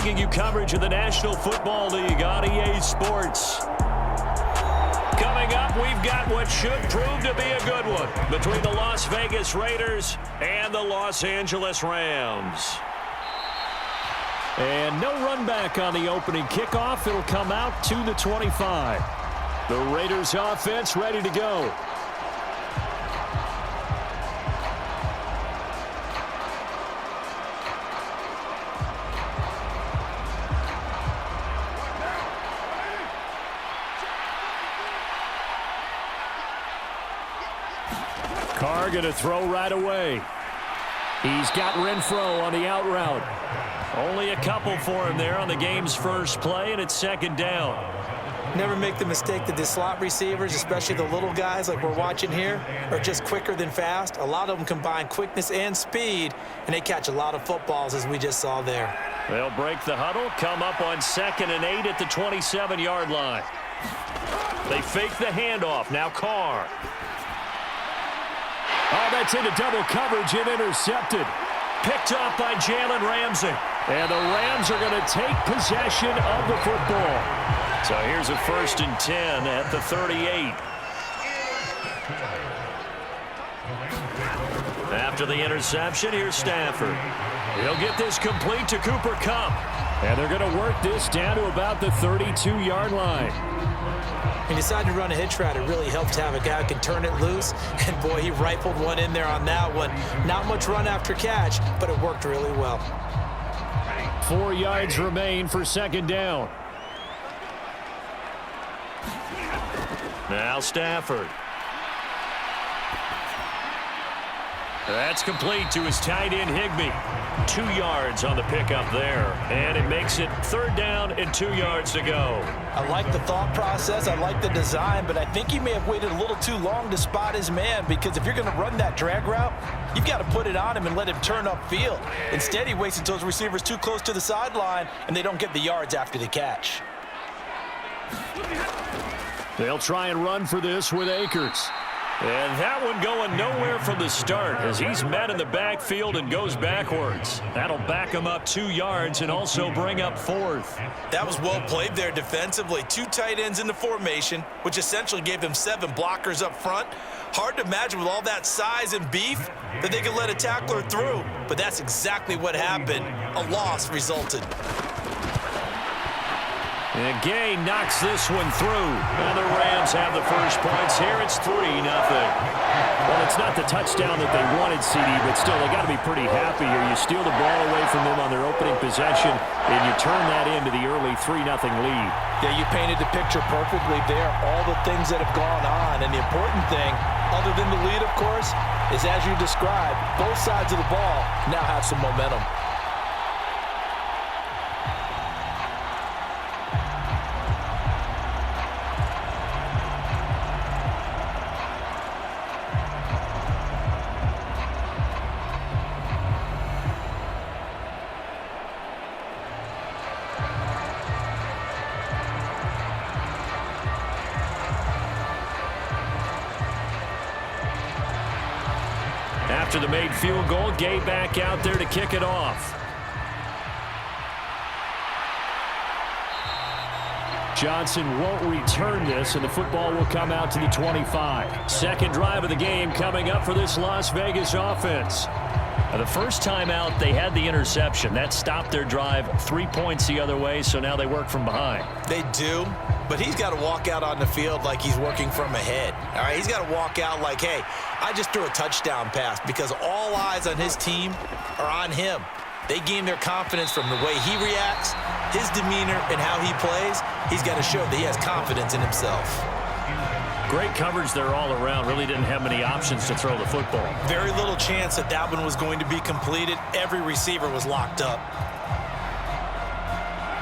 bringing you coverage of the National Football League on EA Sports. Coming up, we've got what should prove to be a good one between the Las Vegas Raiders and the Los Angeles Rams. And no run back on the opening kickoff. It'll come out to the 25. The Raiders offense ready to go. Carr going to throw right away. He's got Renfro on the out route. Only a couple for him there on the game's first play, and it's second down. Never make the mistake that the slot receivers, especially the little guys like we're watching here, are just quicker than fast. A lot of them combine quickness and speed, and they catch a lot of footballs, as we just saw there. They'll break the huddle, come up on 2nd and 8 at the 27-yard line. They fake the handoff. Now Carr. Oh, that's into double coverage and intercepted. Picked off by Jalen Ramsey. And the Rams are going to take possession of the football. So here's a 1st and 10 at the 38. After the interception, here's Stafford. He'll get this complete to Cooper Kupp. And they're going to work this down to about the 32-yard line. He decided to run a hitch route. It really helped to have a guy who can turn it loose. And, boy, he rifled one in there on that one. Not much run after catch, but it worked really well. 4 yards remain for second down. Now Stafford. That's complete to his tight end, Higbee. 2 yards on the pickup there. And it makes it 3rd down and 2 yards to go. I like the thought process. I like the design, but I think he may have waited a little too long to spot his man, because if you're going to run that drag route, you've got to put it on him and let him turn upfield. Instead, he waits until his receiver's too close to the sideline, and they don't get the yards after the catch. They'll try and run for this with Akers. And that one going nowhere from the start as he's met in the backfield and goes backwards. That'll back him up 2 yards and also bring up 4th. That was well played there defensively. 2 tight ends in the formation, which essentially gave them 7 blockers up front. Hard to imagine with all that size and beef that they could let a tackler through. But that's exactly what happened. A loss resulted. And Gay knocks this one through. And the Rams have the first points here. It's 3-0. Well, it's not the touchdown that they wanted, CD, but still, they got to be pretty happy here. You steal the ball away from them on their opening possession, and you turn that into the early 3-0 lead. Yeah, you painted the picture perfectly there. All the things that have gone on. And the important thing, other than the lead, of course, is as you described, both sides of the ball now have some momentum. After the made field goal, Gay back out there to kick it off. Johnson won't return this, and the football will come out to the 25. Second drive of the game coming up for this Las Vegas offense. The first time out, they had the interception. That stopped their drive 3 points the other way, so now they work from behind. They do, but he's got to walk out on the field like he's working from ahead. All right, he's got to walk out like, hey, I just threw a touchdown pass, because all eyes on his team are on him. They gain their confidence from the way he reacts, his demeanor, and how he plays. He's got to show that he has confidence in himself. Great coverage there all around. Really didn't have many options to throw the football. Very little chance that that one was going to be completed. Every receiver was locked up.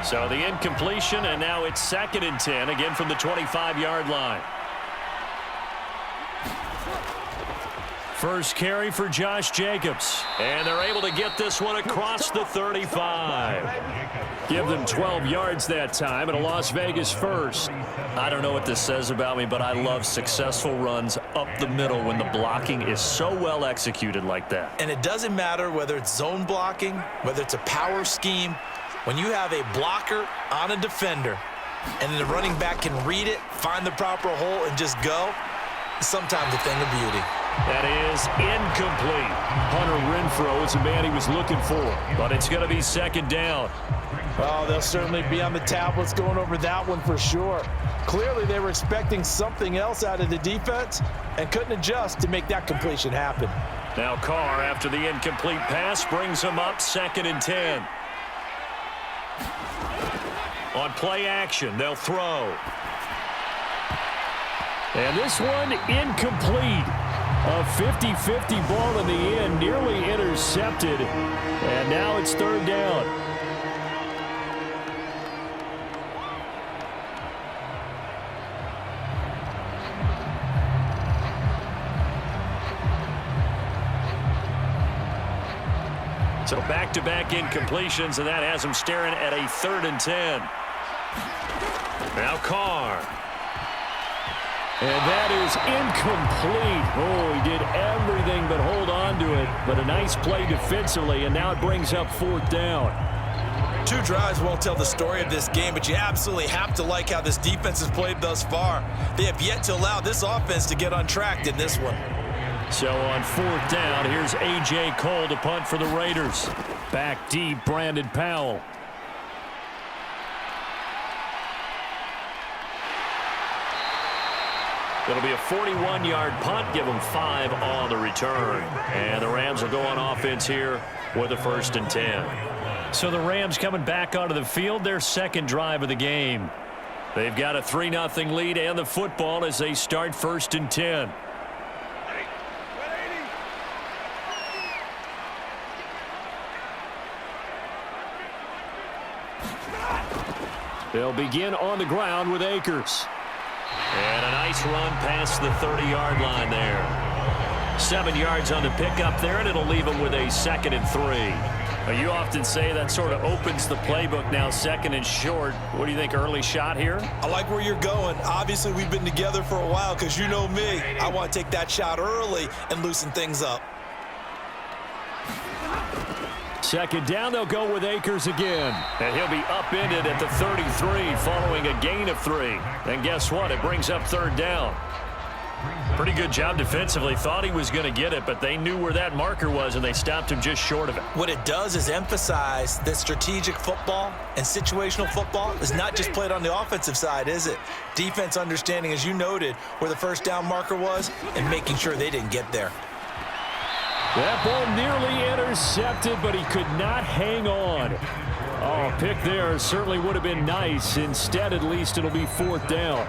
So the incompletion, and now it's 2nd and 10, again from the 25-yard line. First carry for Josh Jacobs. And they're able to get this one across the 35. Give them 12 yards that time, and a Las Vegas first. I don't know what this says about me, but I love successful runs up the middle when the blocking is so well executed like that. And it doesn't matter whether it's zone blocking, whether it's a power scheme. When you have a blocker on a defender and then the running back can read it, find the proper hole, and just go, it's sometimes a thing of beauty. That is incomplete. Hunter Renfrow is the man he was looking for, but it's going to be second down. Well, they'll certainly be on the tablets going over that one for sure. Clearly, they were expecting something else out of the defense and couldn't adjust to make that completion happen. Now Carr, after the incomplete pass, brings him up 2nd and 10. On play action, they'll throw. And this one incomplete. A 50-50 ball in the end, nearly intercepted. And now it's 3rd down. So back-to-back incompletions, and that has him staring at a 3rd and 10. Now Carr. And that is incomplete. Oh, he did everything but hold on to it. But a nice play defensively, and now it brings up 4th down. 2 drives won't tell the story of this game, but you absolutely have to like how this defense has played thus far. They have yet to allow this offense to get on track in this one. So on 4th down, here's A.J. Cole to punt for the Raiders. Back deep, Brandon Powell. It'll be a 41-yard punt, give them 5 on the return. And the Rams will go on offense here with a 1st and 10. So the Rams coming back onto the field, their 2nd drive of the game. They've got a 3-0 lead and the football as they start 1st and 10. They'll begin on the ground with Akers. And a nice run past the 30-yard line there. 7 yards on the pickup there, and it'll leave them with a 2nd and 3. Now, you often say that sort of opens the playbook now, 2nd and short. What do you think, early shot here? I like where you're going. Obviously, we've been together for a while because you know me. I want to take that shot early and loosen things up. 2nd down, they'll go with Akers again. And he'll be upended at the 33 following a gain of 3. And guess what? It brings up 3rd down. Pretty good job defensively. Thought he was going to get it, but they knew where that marker was, and they stopped him just short of it. What it does is emphasize that strategic football and situational football is not just played on the offensive side, is it? Defense understanding, as you noted, where the 1st down marker was and making sure they didn't get there. That ball nearly intercepted, but he could not hang on. Oh, pick there certainly would have been nice. Instead, at least, it'll be 4th down.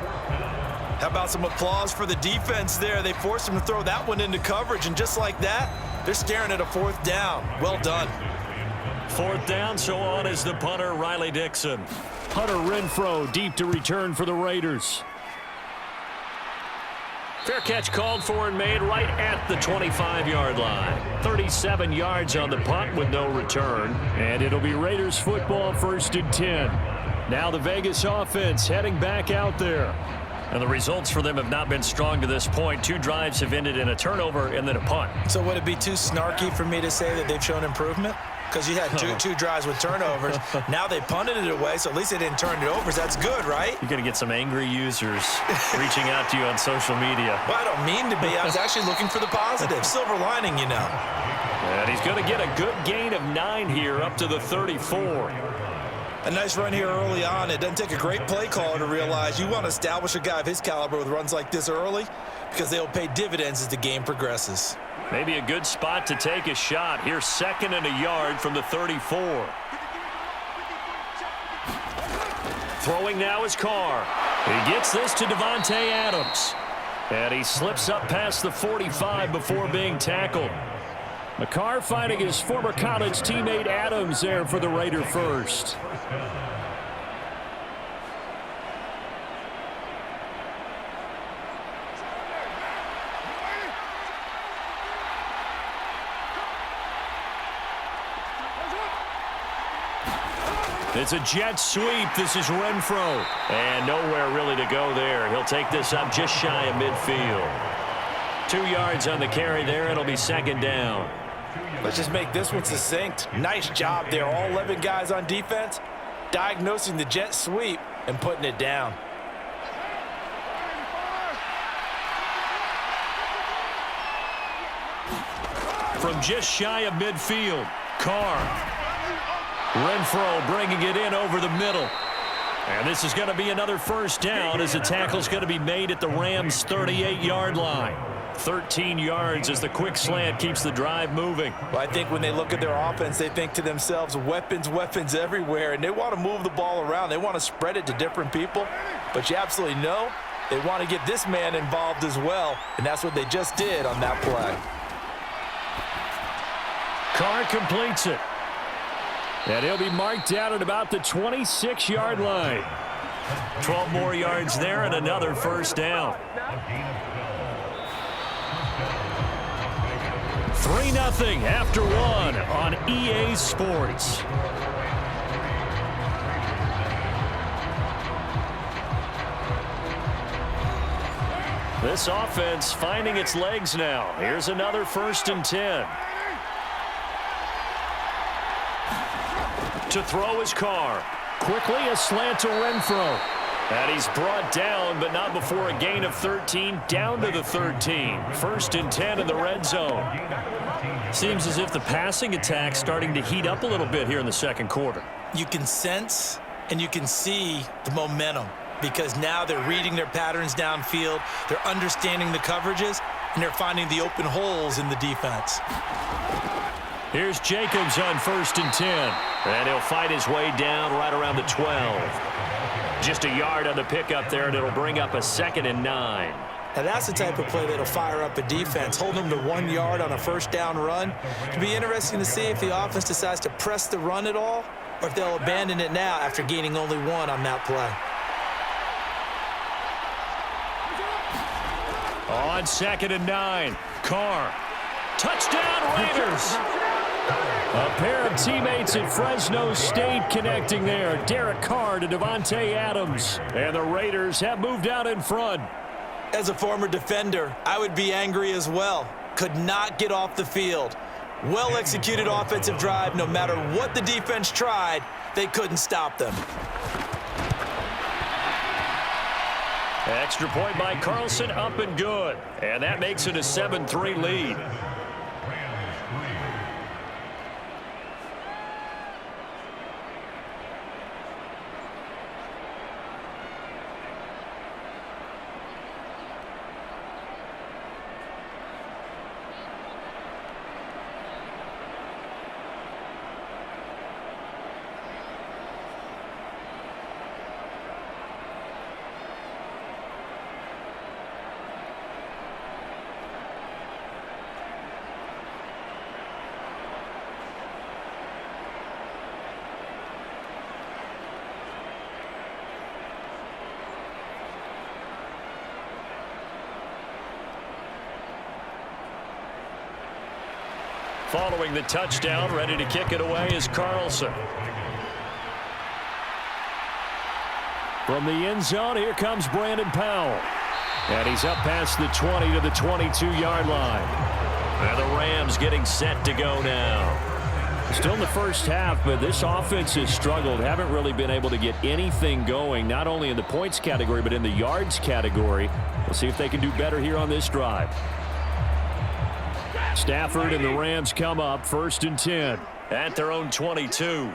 How about some applause for the defense there? They forced him to throw that one into coverage, and just like that, they're staring at a 4th down. Well done. 4th down, so on is the punter, Riley Dixon. Hunter Renfrow deep to return for the Raiders. Fair catch called for and made right at the 25-yard line. 37 yards on the punt with no return. And it'll be Raiders football, 1st and 10. Now the Vegas offense heading back out there. And the results for them have not been strong to this point. 2 drives have ended in a turnover and then a punt. So would it be too snarky for me to say that they've shown improvement? Because you had two drives with turnovers. Now they punted it away, so at least they didn't turn it over. So that's good, right? You're going to get some angry users reaching out to you on social media. Well, I don't mean to be. I was actually looking for the positive. Silver lining, you know. And he's going to get a good gain of 9 here up to the 34. A nice run here early on. It doesn't take a great play caller to realize you want to establish a guy of his caliber with runs like this early because they'll pay dividends as the game progresses. Maybe a good spot to take a shot. Here's 2nd and a yard from the 34. Throwing now is Carr. He gets this to Devontae Adams. And he slips up past the 45 before being tackled. Carr finding his former college teammate Adams there for the Raider first. It's a jet sweep. This is Renfrow. And nowhere really to go there. He'll take this up just shy of midfield. 2 yards on the carry there. It'll be 2nd down. Let's just make this one succinct. Nice job there. All 11 guys on defense, diagnosing the jet sweep and putting it down. From just shy of midfield, Carr. Renfro bringing it in over the middle. And this is going to be another first down as the tackle's going to be made at the Rams' 38-yard line. 13 yards as the quick slant keeps the drive moving. Well, I think when they look at their offense, they think to themselves, weapons, weapons everywhere, and they want to move the ball around. They want to spread it to different people, but you absolutely know they want to get this man involved as well, and that's what they just did on that play. Carr completes it. And he'll be marked down at about the 26-yard line. 12 more yards there and another first down. 3-0 after one on EA Sports. This offense finding its legs now. Here's another 1st and 10. To throw his Carr. Quickly a slant to Renfro. And he's brought down, but not before a gain of 13, down to the 13. 1st and 10 in the red zone. Seems as if the passing attack's starting to heat up a little bit here in the second quarter. You can sense and you can see the momentum because now they're reading their patterns downfield, they're understanding the coverages, and they're finding the open holes in the defense. Here's Jacobs on 1st and 10. And he'll fight his way down right around the 12. Just a yard on the pickup there, and it'll bring up a 2nd and 9. Now that's the type of play that'll fire up a defense. Hold them to 1 yard on a first down run. It'll be interesting to see if the offense decides to press the run at all or if they'll abandon it now after gaining only 1 on that play. On 2nd and 9, Carr. Touchdown Raiders! A pair of teammates at Fresno State connecting there. Derek Carr to Devontae Adams. And the Raiders have moved out in front. As a former defender, I would be angry as well. Could not get off the field. Well-executed offensive drive. No matter what the defense tried, they couldn't stop them. Extra point by Carlson, up and good. And that makes it a 7-3 lead. Following the touchdown, ready to kick it away is Carlson. From the end zone, here comes Brandon Powell. And he's up past the 20 to the 22-yard line. And the Rams getting set to go now. Still in the first half, but this offense has struggled. Haven't really been able to get anything going, not only in the points category, but in the yards category. We'll see if they can do better here on this drive. Stafford and the Rams come up 1st and 10 at their own 22.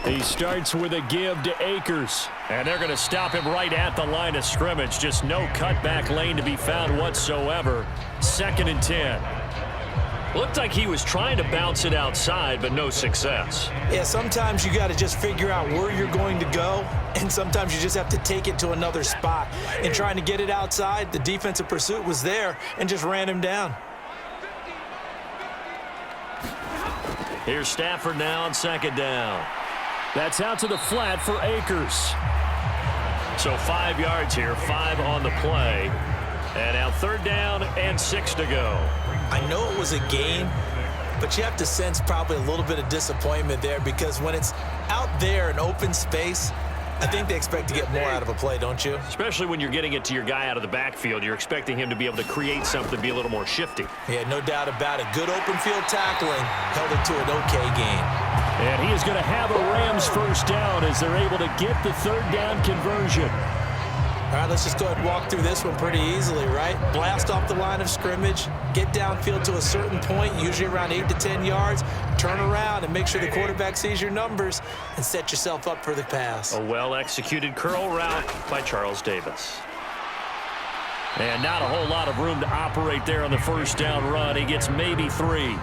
He starts with a give to Akers, and they're going to him him right at the line of scrimmage. Just no cutback lane to be found whatsoever. 2nd and 10. Looked like he was trying to bounce it outside, but no success. Yeah, sometimes you got to just figure out where you're going to go, and sometimes you just have to take it to another spot. And trying to get it outside, the defensive pursuit was there and just ran him down. Here's Stafford now on 2nd down. That's out to the flat for Akers. So 5 yards here, 5 on the play. And now 3rd down and 6 to go. I know it was a game, but you have to sense probably a little bit of disappointment there because when it's out there in open space, I think they expect to get more out of a play, don't you? Especially when you're getting it to your guy out of the backfield. You're expecting him to be able to create something, be a little more shifty. Yeah, no doubt about it. Good open field tackling held it to an okay game. And he is going to have a Rams first down as they're able to get the third down conversion. All right, let's just go ahead and walk through this one pretty easily, right? Blast off the line of scrimmage, get downfield to a certain point, usually around 8 to 10 yards, turn around and make sure the quarterback sees your numbers and set yourself up for the pass. A well-executed curl route by Charles Davis. And not a whole lot of room to operate there on the first down run. He gets maybe 3.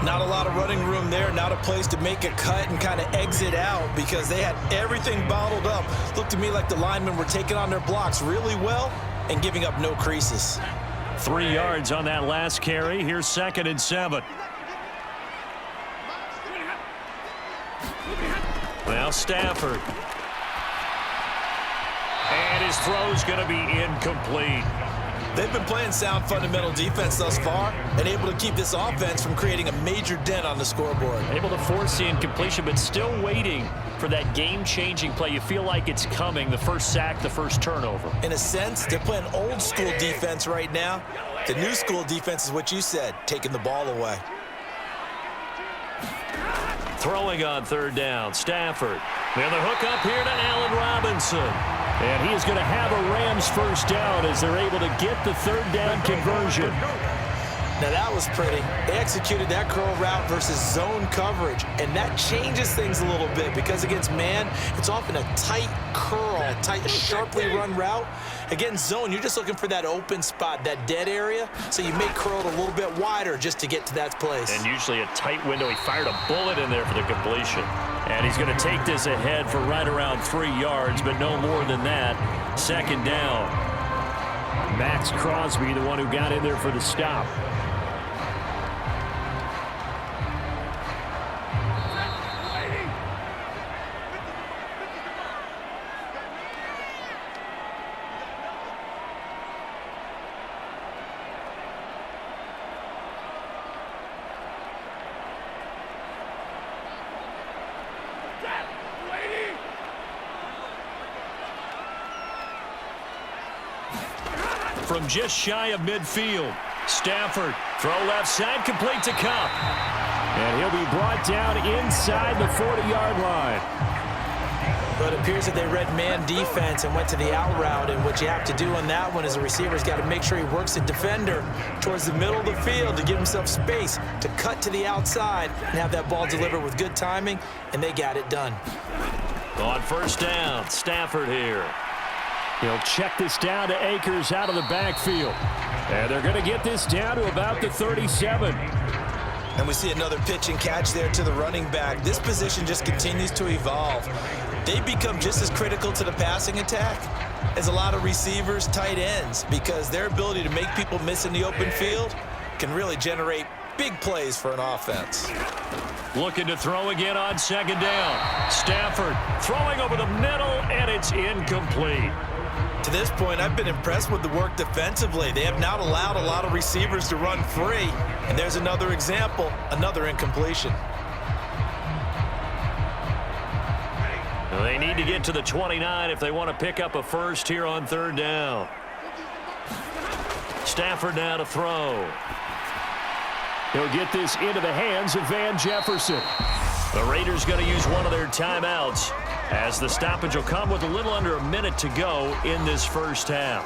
Not a lot of running room there, not a place to make a cut and kind of exit out because they had everything bottled up. Looked to me like the linemen were taking on their blocks really well and giving up no creases. 3 yards on that last carry. Here's 2nd and 7. Now Stafford. And his throw's going to be incomplete. They've been playing sound fundamental defense thus far and able to keep this offense from creating a major dent on the scoreboard. Able to force the incompletion, but still waiting for that game-changing play. You feel like it's coming, the first sack, the first turnover. In a sense, they're playing old school defense right now. The new school defense is what you said, taking the ball away. Throwing on third down, Stafford. And the hook up here to Allen Robinson. And he is going to have a Rams first down as they're able to get the third down conversion. Now that was pretty. They executed that curl route versus zone coverage, and that changes things a little bit because against man, it's often a tight curl, tight, sharply run route. Against zone, you're just looking for that open spot, that dead area, so you may curl it a little bit wider just to get to that place. And usually a tight window. He fired a bullet in there for the completion. And he's going to take this ahead for right around 3 yards, but no more than that. 2nd down. Max Crosby, the one who got in there for the stop. From just shy of midfield, Stafford, throw left side, complete to Cup. And he'll be brought down inside the 40-yard line. But it appears that they read man defense and went to the out route, and what you have to do on that one is the receiver's got to make sure he works the defender towards the middle of the field to give himself space to cut to the outside and have that ball delivered with good timing, and they got it done. On first down, Stafford here. He'll check this down to Akers out of the backfield. And they're going to get this down to about the 37. And we see another pitch and catch there to the running back. This position just continues to evolve. They become just as critical to the passing attack as a lot of receivers, tight ends, because their ability to make people miss in the open field can really generate big plays for an offense. Looking to throw again on 2nd down. Stafford throwing over the middle, and it's incomplete. To this point, I've been impressed with the work defensively. They have not allowed a lot of receivers to run free. And there's another example, another incompletion. Well, they need to get to the 29 if they want to pick up a first here on 3rd down. Stafford now to throw. He'll get this into the hands of Van Jefferson. The Raiders going to use one of their timeouts as the stoppage will come with a little under a minute to go in this first half.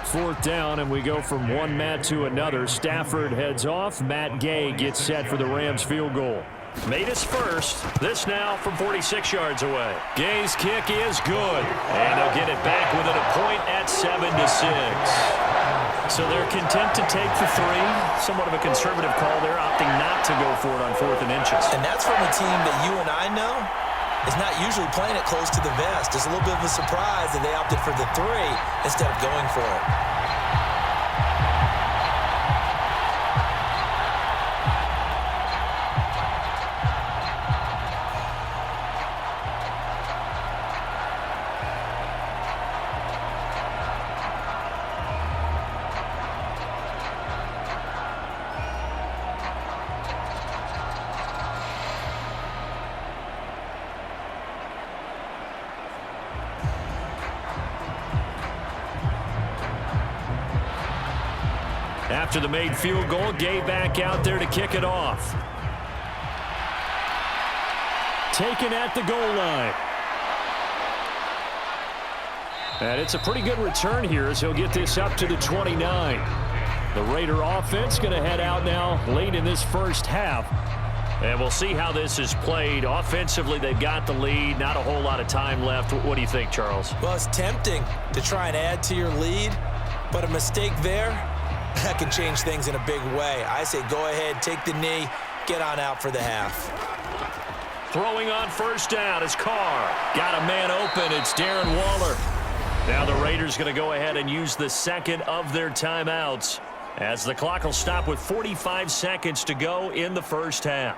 Fourth down, and we go from one mat to another. Stafford heads off. Matt Gay gets set for the Rams field goal. Made his first. This now from 46 yards away. Gay's kick is good. And they'll get it back within a point at 7-6. So they're content to take the 3. Somewhat of a conservative call there, opting not to go for it on 4th and inches. And that's from a team that you and I know is not usually playing it close to the vest. It's a little bit of a surprise that they opted for the 3 instead of going for it. After the made field goal, Gay back out there to kick it off. Taken at the goal line. And it's a pretty good return here as he'll get this up to the 29. The Raider offense going to head out now late in this first half. And we'll see how this is played. Offensively, they've got the lead. Not a whole lot of time left. What do you think, Charles? Well, it's tempting to try and add to your lead, but a mistake there, that can change things in a big way. I say go ahead, take the knee, get on out for the half. Throwing on first down is Carr. Got a man open. It's Darren Waller. Now the Raiders going to go ahead and use the second of their timeouts as the clock will stop with 45 seconds to go in the first half.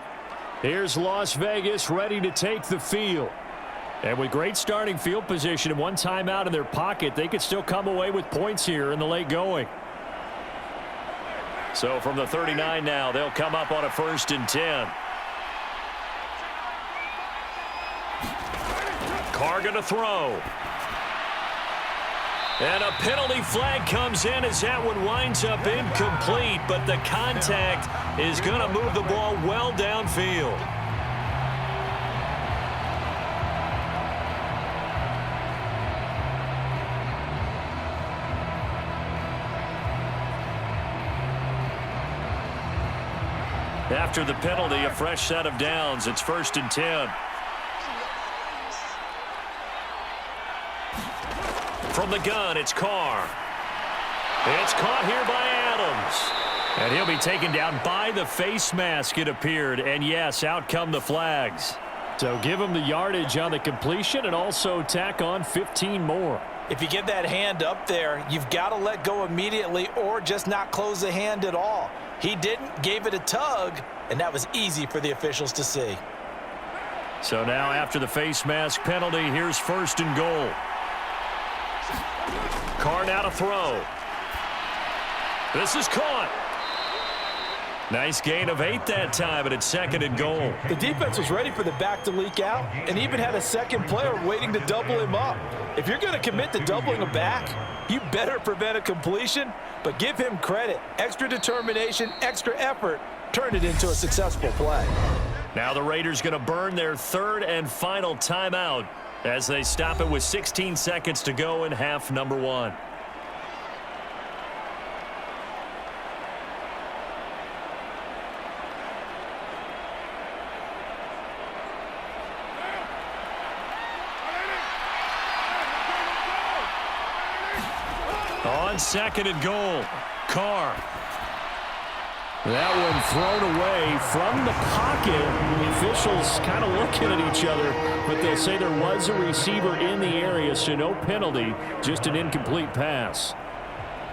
Here's Las Vegas ready to take the field. And with great starting field position and one timeout in their pocket, they could still come away with points here in the late going. So from the 39 now, they'll come up on a 1st and 10. Carr going to throw. And a penalty flag comes in as that one winds up incomplete, but the contact is going to move the ball well downfield. After the penalty, a fresh set of downs. It's 1st and 10. From the gun, it's Carr. It's caught here by Adams. And he'll be taken down by the face mask, it appeared. And yes, out come the flags. So give him the yardage on the completion and also tack on 15 more. If you get that hand up there, you've got to let go immediately or just not close the hand at all. He didn't, gave it a tug, and that was easy for the officials to see. So now after the face mask penalty, here's 1st and goal. Carr now to throw. This is caught. Nice gain of 8 that time, and it's 2nd and goal. The defense was ready for the back to leak out and even had a second player waiting to double him up. If you're going to commit to doubling a back, you better prevent a completion, but give him credit. Extra determination, extra effort, turned it into a successful play. Now the Raiders going to burn their 3rd and final timeout as they stop it with 16 seconds to go in half number 1. On 2nd and goal, Carr. That one thrown away from the pocket. The officials kind of looking at each other, but they'll say there was a receiver in the area, so no penalty, just an incomplete pass.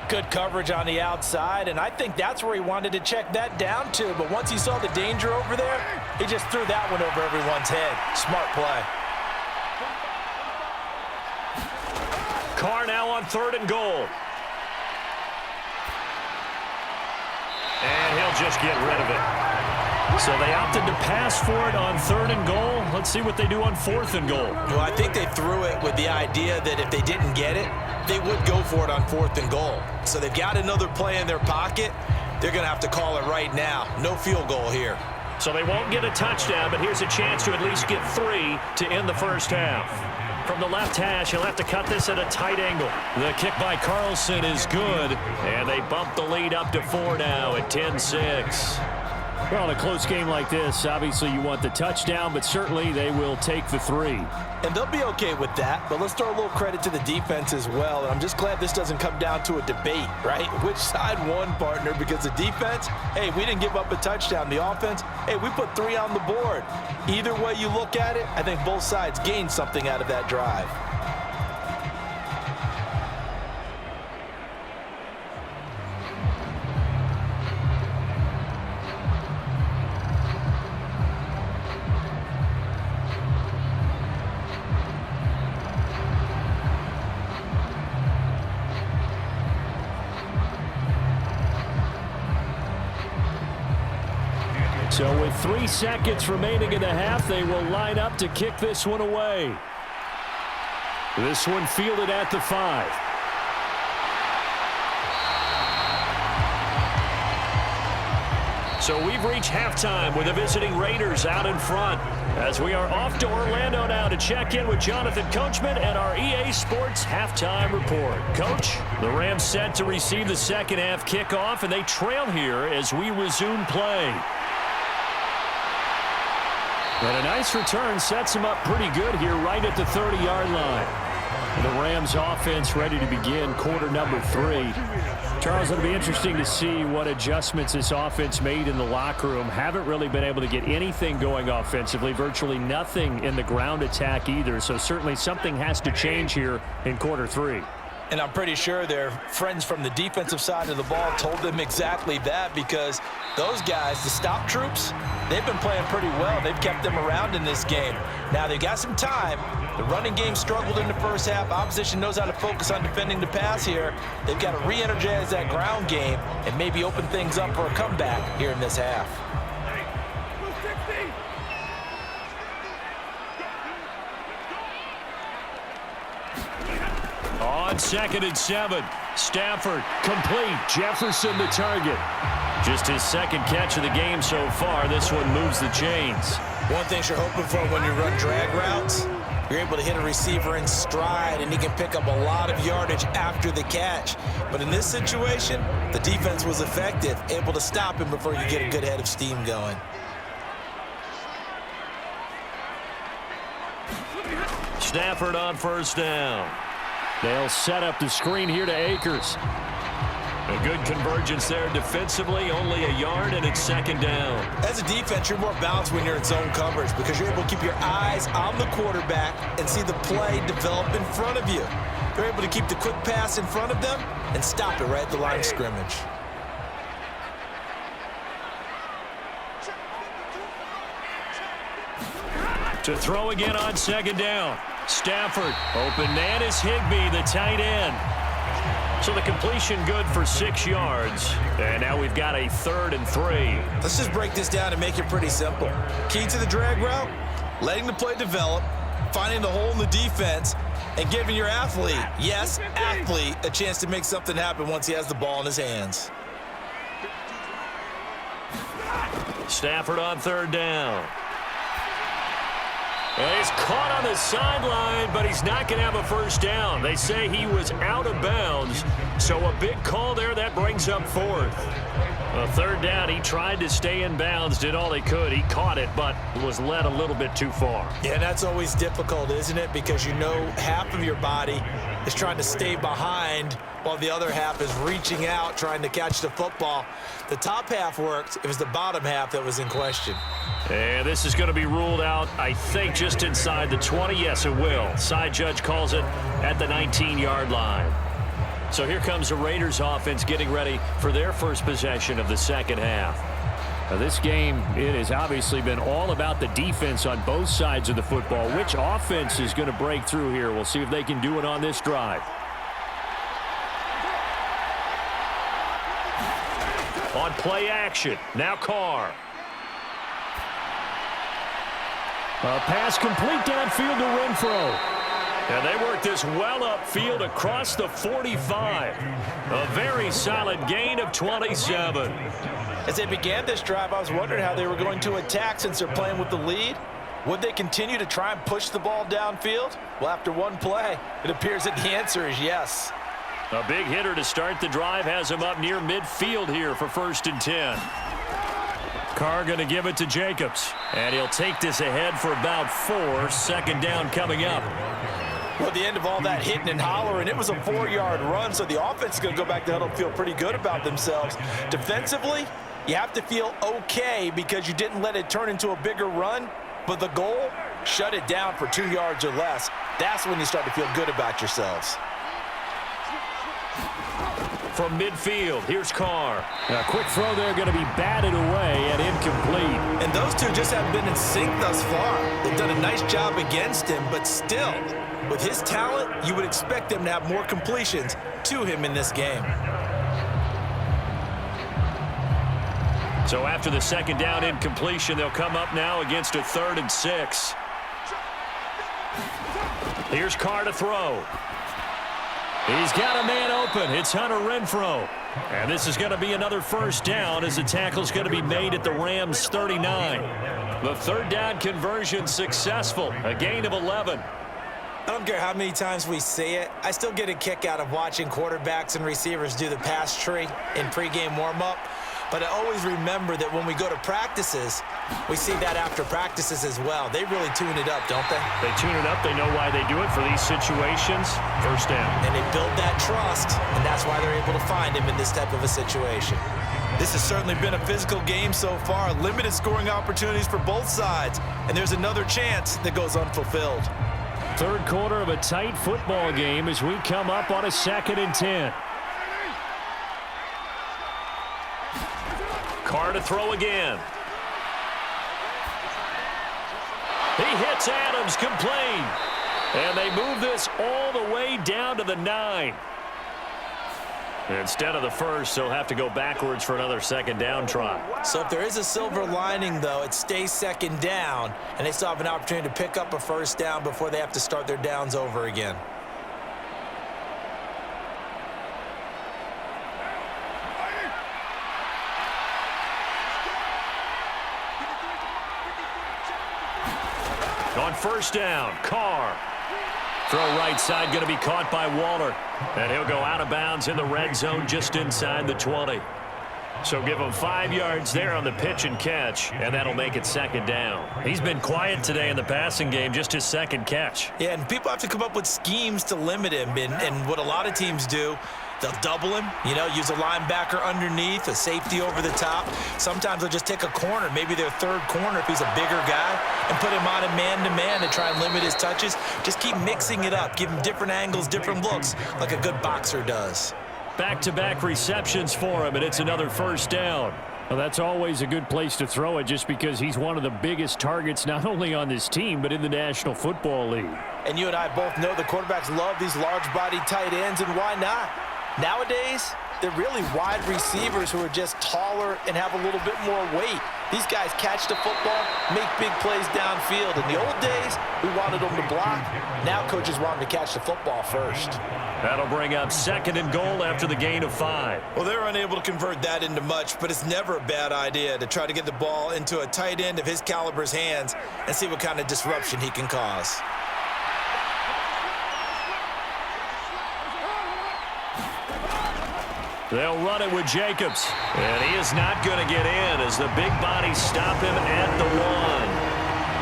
Good coverage on the outside, and I think that's where he wanted to check that down to, but once he saw the danger over there, he just threw that one over everyone's head. Smart play. Carr now on 3rd and goal. And he'll just get rid of it. So they opted to pass for it on 3rd and goal. Let's see what they do on 4th and goal. Well, I think they threw it with the idea that if they didn't get it, they would go for it on 4th and goal. So they've got another play in their pocket. They're going to have to call it right now. No field goal here. So they won't get a touchdown, but here's a chance to at least get 3 to end the first half. From the left hash, he'll have to cut this at a tight angle. The kick by Carlson is good, and they bump the lead up to 4 now at 10-6. Well, in a close game like this, obviously you want the touchdown, but certainly they will take the 3. And they'll be okay with that, but let's throw a little credit to the defense as well. And I'm just glad this doesn't come down to a debate, right? Which side won, partner? Because the defense, hey, we didn't give up a touchdown. The offense, hey, we put 3 on the board. Either way you look at it, I think both sides gained something out of that drive. So with 3 seconds remaining in the half, they will line up to kick this one away. This one fielded at the 5. So we've reached halftime with the visiting Raiders out in front as we are off to Orlando now to check in with Jonathan Coachman and our EA Sports halftime report. Coach, the Rams set to receive the second half kickoff, and they trail here as we resume play. But a nice return sets them up pretty good here right at the 30-yard line. The Rams offense ready to begin quarter number 3. Charles, it'll be interesting to see what adjustments this offense made in the locker room. Haven't really been able to get anything going offensively, virtually nothing in the ground attack either. So certainly something has to change here in quarter 3. And I'm pretty sure their friends from the defensive side of the ball told them exactly that, because those guys, the stop troops, they've been playing pretty well. They've kept them around in this game. Now they've got some time. The running game struggled in the first half. Opposition knows how to focus on defending the pass here. They've got to re-energize that ground game and maybe open things up for a comeback here in this half. On 2nd and 7, Stafford complete. Jefferson the target. Just his second catch of the game so far. This one moves the chains. One thing you're hoping for when you run drag routes, you're able to hit a receiver in stride, and he can pick up a lot of yardage after the catch. But in this situation, the defense was effective, able to stop him before you get a good head of steam going. Stafford on first down. They'll set up the screen here to Akers. A good convergence there defensively, only a yard, and it's 2nd down. As a defense, you're more balanced when you're in zone coverage because you're able to keep your eyes on the quarterback and see the play develop in front of you. You're able to keep the quick pass in front of them and stop it right at the line of scrimmage. To throw again on 2nd down. Stafford, open man is Higbee, the tight end. So the completion good for 6 yards. And now we've got a 3rd and 3. Let's just break this down and make it pretty simple. Key to the drag route, letting the play develop, finding the hole in the defense, and giving your athlete, yes, athlete, a chance to make something happen once he has the ball in his hands. Stafford on 3rd down. And he's caught on the sideline, but he's not going to have a first down. They say he was out of bounds, so a big call there that brings up 4th. A 3rd down, he tried to stay in bounds, did all he could. He caught it, but was led a little bit too far. Yeah, that's always difficult, isn't it? Because you know half of your body is trying to stay behind while the other half is reaching out, trying to catch the football. The top half worked. It was the bottom half that was in question. And this is going to be ruled out, I think, just inside the 20. Yes, it will. Side judge calls it at the 19-yard line. So here comes the Raiders offense getting ready for their first possession of the second half. Now this game, it has obviously been all about the defense on both sides of the football. Which offense is going to break through here? We'll see if they can do it on this drive. On play action, now Carr. A pass complete downfield to Renfro. And they work this well upfield across the 45. A very solid gain of 27. As they began this drive, I was wondering how they were going to attack since they're playing with the lead. Would they continue to try and push the ball downfield? Well, after one play, it appears that the answer is yes. A big hitter to start the drive has him up near midfield here for 1st and 10. Carr going to give it to Jacobs. And he'll take this ahead for about 4. 2nd down coming up. Well, at the end of all that hitting and hollering, it was a 4-yard run, so the offense is going to go back to huddle and feel pretty good about themselves. Defensively, you have to feel okay because you didn't let it turn into a bigger run, but the goal, shut it down for 2 yards or less. That's when you start to feel good about yourselves. From midfield, here's Carr. A quick throw there going to be batted away and incomplete. And those two just haven't been in sync thus far. They've done a nice job against him, but still, with his talent, you would expect them to have more completions to him in this game. So after the 2nd down incompletion, they'll come up now against a 3rd and 6. Here's Carr to throw. He's got a man open. It's Hunter Renfrow. And this is going to be another first down as the tackle's going to be made at the Rams' 39. The third down conversion successful. A gain of 11. I don't care how many times we say it. I still get a kick out of watching quarterbacks and receivers do the pass tree in pregame warm-up. But I always remember that when we go to practices, we see that after practices as well. They really tune it up, don't they? They tune it up. They know why they do it for these situations. First down. And they build that trust, and that's why they're able to find him in this type of a situation. This has certainly been a physical game so far. Limited scoring opportunities for both sides. And there's another chance that goes unfulfilled. Third quarter of a tight football game as we come up on a 2nd and 10. Carr to throw again. He hits Adams, complete. And they move this all the way down to the 9. Instead of the first, they'll have to go backwards for another second down try. So if there is a silver lining, though, it stays second down, and they still have an opportunity to pick up a first down before they have to start their downs over again. On first down, Carr. Throw right side going to be caught by Waller. And he'll go out of bounds in the red zone just inside the 20. So give him 5 yards there on the pitch and catch, and that'll make it second down. He's been quiet today in the passing game, just his second catch. Yeah, and people have to come up with schemes to limit him. And what a lot of teams do, they'll double him, use a linebacker underneath, a safety over the top. Sometimes they'll just take a corner, maybe their third corner if he's a bigger guy, and put him on a man-to-man to try and limit his touches. Just keep mixing it up, give him different angles, different looks, like a good boxer does. Back-to-back receptions for him, and it's another first down. Well, that's always a good place to throw it just because he's one of the biggest targets not only on this team but in the National Football League. And you and I both know the quarterbacks love these large-bodied tight ends, and why not? Nowadays, they're really wide receivers who are just taller and have a little bit more weight. These guys catch the football, make big plays downfield. In the old days, we wanted them to block. Now coaches want them to catch the football first. That'll bring up 2nd and goal after the gain of 5. Well, they're unable to convert that into much, but it's never a bad idea to try to get the ball into a tight end of his caliber's hands and see what kind of disruption he can cause. They'll run it with Jacobs. And he is not going to get in as the big bodies stop him at the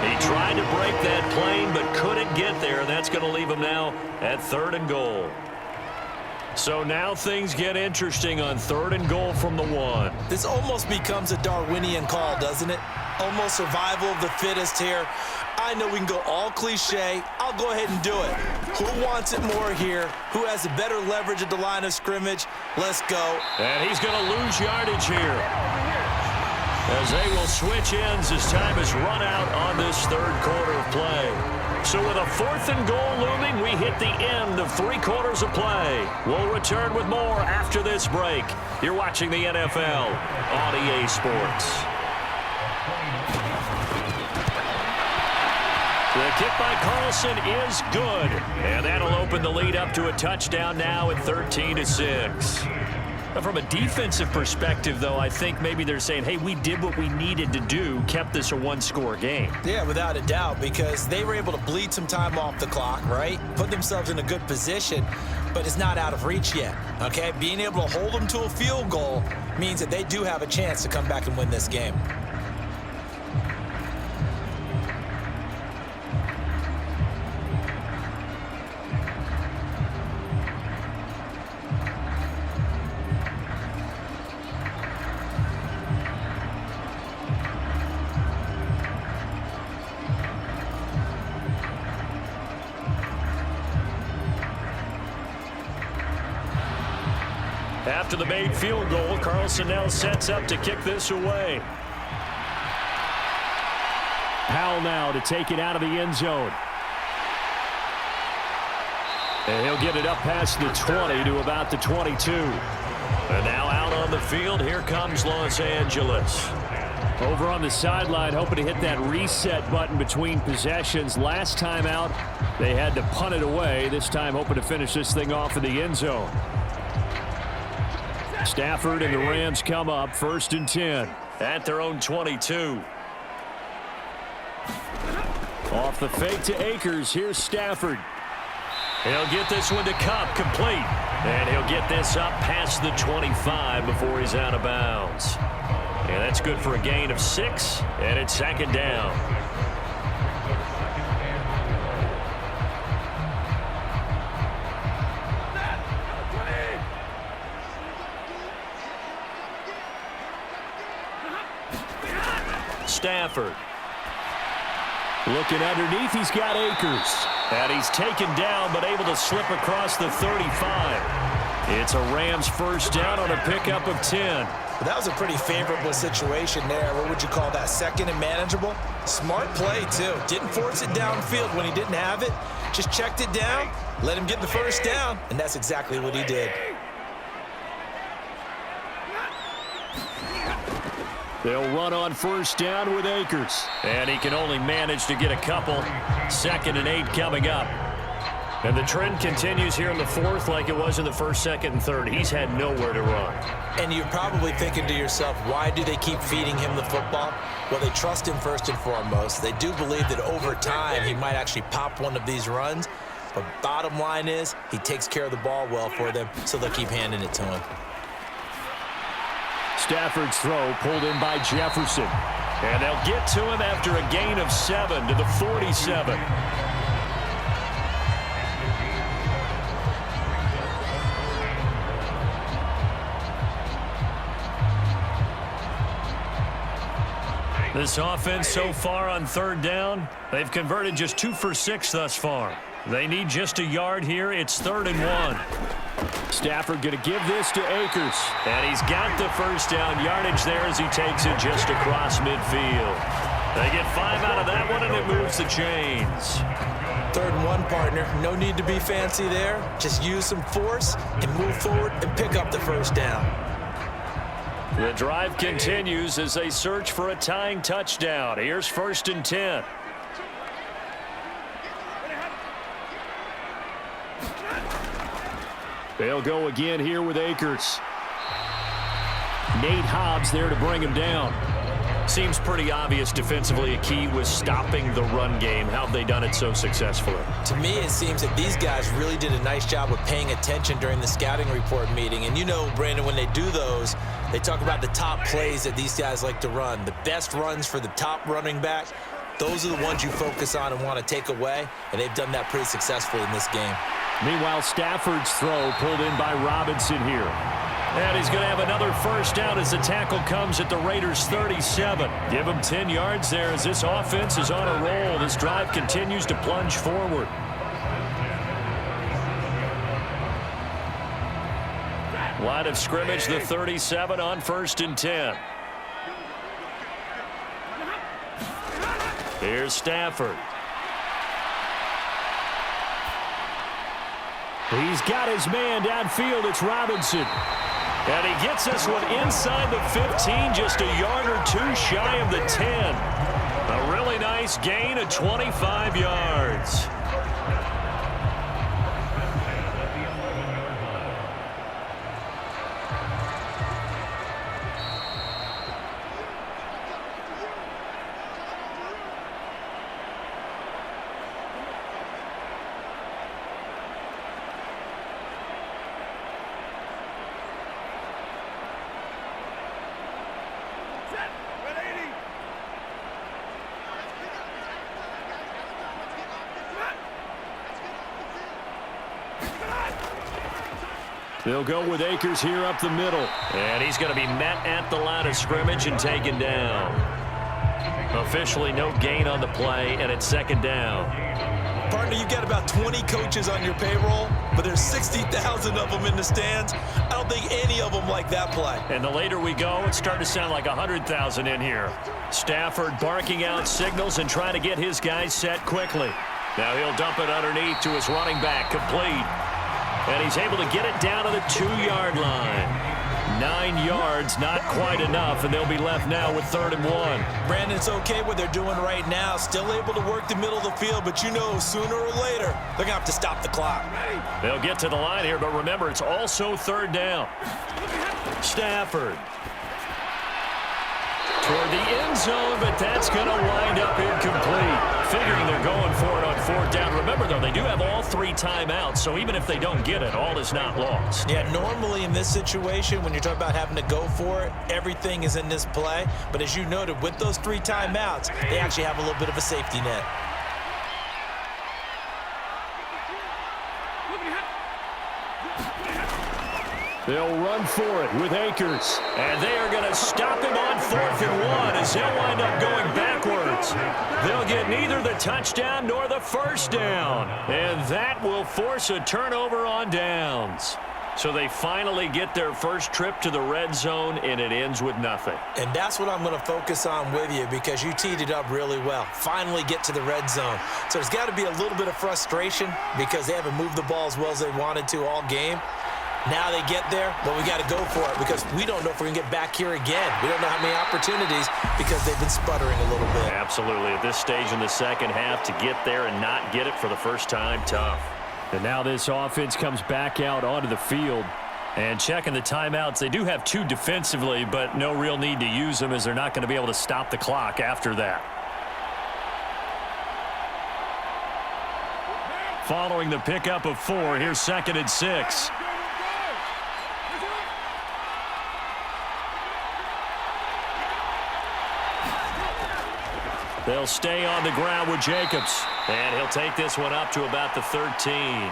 1. He tried to break that plane but couldn't get there, and that's going to leave him now at 3rd and goal. So now things get interesting on 3rd and goal from the 1. This almost becomes a Darwinian call, doesn't it? Almost survival of the fittest here. I know we can go all cliche. I'll go ahead and do it. Who wants it more here? Who has a better leverage at the line of scrimmage? Let's go. And he's going to lose yardage here, as they will switch ends as time is run out on this 3rd quarter of play. So with a 4th and goal looming, we hit the end of 3 quarters of play. We'll return with more after this break. You're watching the NFL on EA Sports. The kick by Carlson is good, and that'll open the lead up to a touchdown now at 13-6. From a defensive perspective, though, I think maybe they're saying, hey, we did what we needed to do, kept this a 1-score game. Yeah, without a doubt, because they were able to bleed some time off the clock, right? Put themselves in a good position, but it's not out of reach yet, okay? Being able to hold them to a field goal means that they do have a chance to come back and win this game. After the made field goal, Carlson now sets up to kick this away. Powell now to take it out of the end zone. And he'll get it up past the 20 to about the 22. And now out on the field, here comes Los Angeles. Over on the sideline, hoping to hit that reset button between possessions. Last time out, they had to punt it away. This time, hoping to finish this thing off in the end zone. Stafford and the Rams come up 1st and 10 at their own 22. Off the fake to Akers. Here's Stafford. He'll get this one to Kupp, complete. And he'll get this up past the 25 before he's out of bounds. And that's good for a gain of 6, and it's 2nd down. Stafford. Looking underneath, he's got Akers. And he's taken down, but able to slip across the 35. It's a Rams 1st down on a pickup of 10. That was a pretty favorable situation there. What would you call that? 2nd and manageable? Smart play, too. Didn't force it downfield when he didn't have it. Just checked it down, let him get the 1st down, and that's exactly what he did. They'll run on 1st down with Akers. And he can only manage to get a couple. 2nd and 8 coming up. And the trend continues here in the 4th like it was in the 1st, 2nd, and 3rd. He's had nowhere to run. And you're probably thinking to yourself, why do they keep feeding him the football? Well, they trust him first and foremost. They do believe that over time he might actually pop one of these runs. But bottom line is he takes care of the ball well for them, so they'll keep handing it to him. Stafford's throw pulled in by Jefferson. And they'll get to him after a gain of 7 to the 47. This offense so far on 3rd down, they've converted just 2 for 6 thus far. They need just a yard here. It's 3rd and 1. Stafford going to give this to Akers. And he's got the 1st down yardage there as he takes it just across midfield. They get 5 out of that one, and it moves the chains. 3rd and 1, partner. No need to be fancy there. Just use some force and move forward and pick up the 1st down. The drive continues as they search for a tying touchdown. Here's 1st and 10. They'll go again here with Akers. Nate Hobbs there to bring him down. Seems pretty obvious defensively a key was stopping the run game. How have they done it so successfully? To me, it seems that these guys really did a nice job of paying attention during the scouting report meeting. And you know, Brandon, when they do those, they talk about the top plays that these guys like to run. The best runs for the top running back, those are the ones you focus on and want to take away. And they've done that pretty successfully in this game. Meanwhile, Stafford's throw pulled in by Robinson here. And he's going to have another 1st down as the tackle comes at the Raiders' 37. Give him 10 yards there as this offense is on a roll. This drive continues to plunge forward. Line of scrimmage, the 37 on 1st and 10. Here's Stafford. He's got his man downfield. It's Robinson. And he gets this one inside the 15, just a yard or 2 shy of the 10. A really nice gain of 25 yards. They'll go with Akers here up the middle. And he's going to be met at the line of scrimmage and taken down. Officially no gain on the play, and it's 2nd down. Partner, you've got about 20 coaches on your payroll, but there's 60,000 of them in the stands. I don't think any of them like that play. And the later we go, it's starting to sound like 100,000 in here. Stafford barking out signals and trying to get his guys set quickly. Now he'll dump it underneath to his running back, complete. And he's able to get it down to the 2-yard line. 9 yards, not quite enough, and they'll be left now with 3rd and 1. Brandon, it's okay what they're doing right now. Still able to work the middle of the field, but you know sooner or later they're going to have to stop the clock. They'll get to the line here, but remember, it's also 3rd down. Stafford. Toward the end zone, but that's going to wind up incomplete. Figuring they're going for it on 4th down. Remember, though, they do have all 3 timeouts, so even if they don't get it, all is not lost. Yeah, normally in this situation, when you're talking about having to go for it, everything is in this play. But as you noted, with those 3 timeouts, they actually have a little bit of a safety net. They'll run for it with Akers. And they are going to stop him on 4th and 1 as he'll wind up going backwards. They'll get neither the touchdown nor the 1st down. And that will force a turnover on downs. So they finally get their first trip to the red zone, and it ends with nothing. And that's what I'm going to focus on with you because you teed it up really well. Finally get to the red zone. So there's got to be a little bit of frustration because they haven't moved the ball as well as they wanted to all game. Now they get there, but we got to go for it because we don't know if we're going to get back here again. We don't know how many opportunities because they've been sputtering a little bit. Absolutely. At this stage in the second half, to get there and not get it for the first time, tough. And now this offense comes back out onto the field. And checking the timeouts, they do have 2 defensively, but no real need to use them as they're not going to be able to stop the clock after that. Following the pickup of 4, here's 2nd and 6. They'll stay on the ground with Jacobs. And he'll take this one up to about the 13.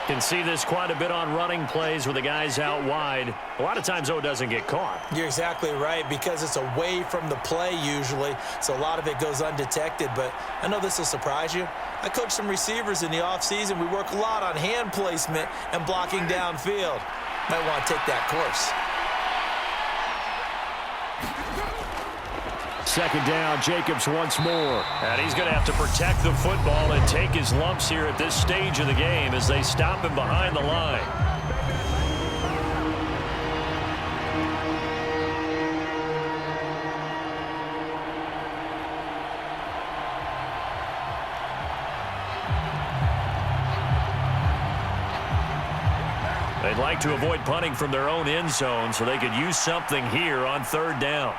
Can see this quite a bit on running plays with the guys out wide. A lot of times, though, it doesn't get caught. You're exactly right because it's away from the play usually, so a lot of it goes undetected. But I know this will surprise you. I coach some receivers in the offseason. We work a lot on hand placement and blocking downfield. Might want to take that course. 2nd down, Jacobs once more. And he's going to have to protect the football and take his lumps here at this stage of the game as they stop him behind the line. They'd like to avoid punting from their own end zone so they could use something here on 3rd down.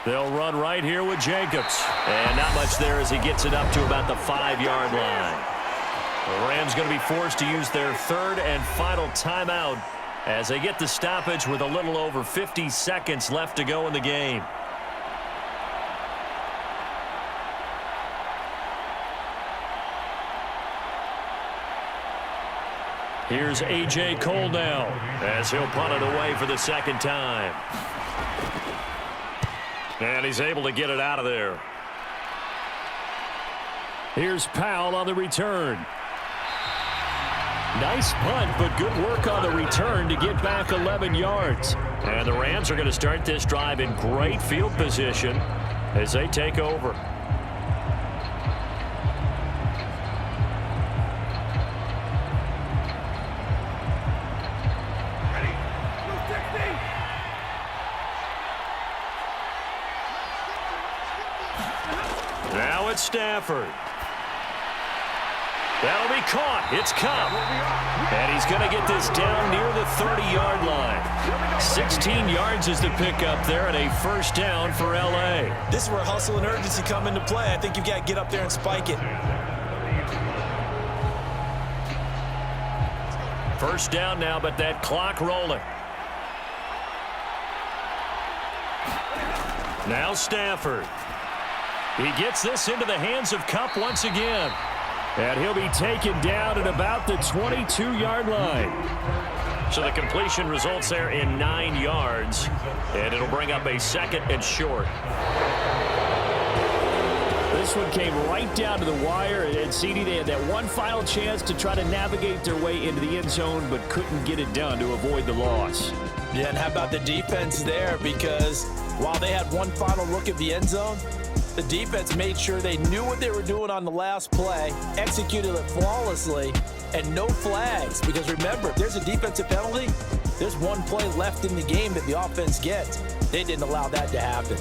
They'll run right here with Jacobs. And not much there as he gets it up to about the 5-yard line. The Rams going to be forced to use their 3rd and final timeout as they get the stoppage with a little over 50 seconds left to go in the game. Here's A.J. Cole now as he'll punt it away for the 2nd time. And he's able to get it out of there. Here's Powell on the return. Nice punt, but good work on the return to get back 11 yards. And the Rams are going to start this drive in great field position as they take over. Now it's Stafford. That'll be caught. It's Cup. And he's going to get this down near the 30-yard line. 16 yards is the pickup there and a 1st down for L.A. This is where hustle and urgency come into play. I think you've got to get up there and spike it. 1st down now, but that clock rolling. Now Stafford. He gets this into the hands of Cup once again. And he'll be taken down at about the 22-yard line. So the completion results there in 9 yards. And it'll bring up a 2nd and short. This one came right down to the wire. And CD, they had that one final chance to try to navigate their way into the end zone, but couldn't get it done to avoid the loss. Yeah, and how about the defense there? Because while they had one final look at the end zone, the defense made sure they knew what they were doing on the last play, executed it flawlessly, and no flags. Because remember, if there's a defensive penalty, there's one play left in the game that the offense gets. They didn't allow that to happen.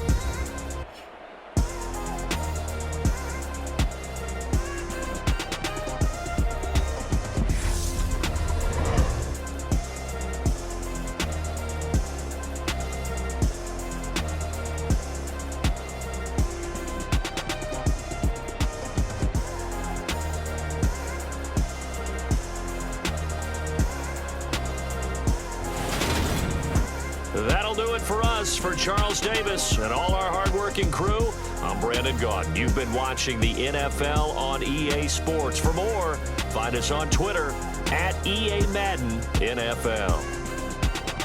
That'll do it for us. For Charles Davis and all our hardworking crew, I'm Brandon Gaudin. You've been watching the NFL on EA Sports. For more, find us on Twitter at EA Madden NFL.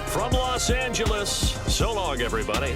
From Los Angeles, so long, everybody.